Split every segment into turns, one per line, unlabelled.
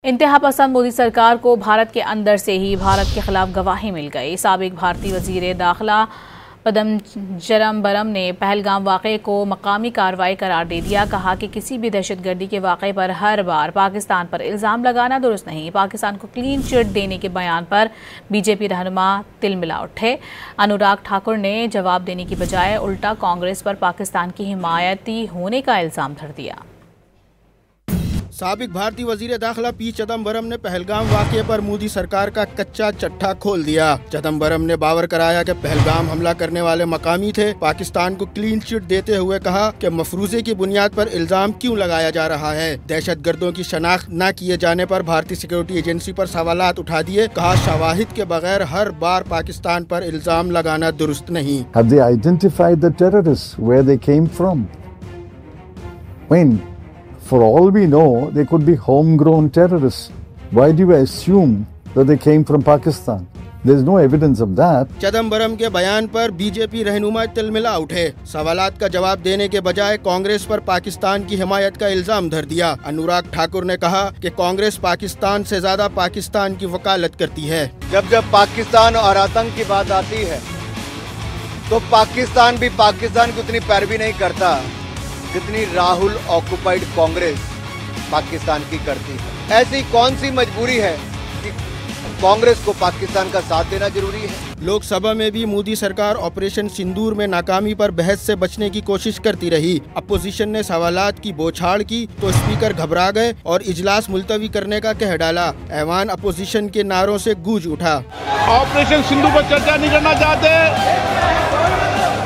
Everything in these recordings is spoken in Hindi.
इंतहा पसंद मोदी सरकार को भारत के अंदर से ही भारत के खिलाफ गवाही मिल गई। साबिक भारतीय वजीर दाखिला चिदंबरम ने पहलगाम वाक़े को मकामी कार्रवाई करार दे दिया। कहा कि किसी भी दहशतगर्दी के वाक़े पर हर बार पाकिस्तान पर इल्ज़ाम लगाना दुरुस्त नहीं। पाकिस्तान को क्लीन चिट देने के बयान पर बीजेपी रहनुमा तिलमिला उठे। अनुराग ठाकुर ने जवाब देने की बजाय उल्टा कांग्रेस पर पाकिस्तान की हिमायती होने का इल्ज़ाम धर दिया।
साबिक भारतीय वजीर दाखिला पी चिदंबरम ने पहलगाम वाक़े पर मोदी सरकार का कच्चा चट्टा खोल दिया। चिदंबरम ने बावर कराया कि पहलगाम हमला करने वाले मकामी थे। पाकिस्तान को क्लीन चिट देते हुए कहा कि मफरूजे की बुनियाद पर इल्जाम क्यों लगाया जा रहा है। दहशतगर्दों की शनाख्त न किए जाने पर भारतीय सिक्योरिटी एजेंसी पर सवालात उठा दिए। कहा शवाहिद के बगैर हर बार पाकिस्तान पर इल्जाम लगाना दुरुस्त नहीं।
Have they identified the terrorists, where they came from? For all we know, they could be homegrown terrorists. Why do you assume that they came from Pakistan? There's no evidence of that.
Chidambaram के बयान पर बीजेपी रहनुमा तिलमिला उठे। सवालात का जवाब देने के बजाय कांग्रेस पर पाकिस्तान की हिमायत का इल्जाम धर दिया। अनुराग ठाकुर ने कहा कि कांग्रेस पाकिस्तान से ज्यादा पाकिस्तान की वकालत करती है।
जब पाकिस्तान और आतंक की बात आती है तो पाकिस्तान भी पाकिस्तान की उतनी पैरवी नहीं करता जितनी राहुल ऑक्युपाइड कांग्रेस पाकिस्तान की करती है। ऐसी कौन सी मजबूरी है कि कांग्रेस को पाकिस्तान का साथ देना जरूरी है।
लोकसभा में भी मोदी सरकार ऑपरेशन सिंदूर में नाकामी पर बहस से बचने की कोशिश करती रही। अपोजिशन ने सवालात की बौछार की तो स्पीकर घबरा गए और इजलास मुलतवी करने का कह डाला। ऐवान अपोजिशन के नारों से गूंज उठा।
ऑपरेशन सिंदूर पर चर्चा नहीं करना चाहते।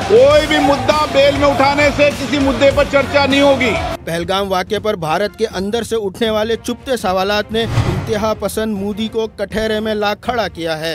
कोई भी मुद्दा बेल में उठाने से किसी मुद्दे पर चर्चा नहीं होगी।
पहलगाम वाक़े पर भारत के अंदर से उठने वाले चुपते सवालात ने इंतहा पसंद मोदी को कठघरे में ला खड़ा किया है।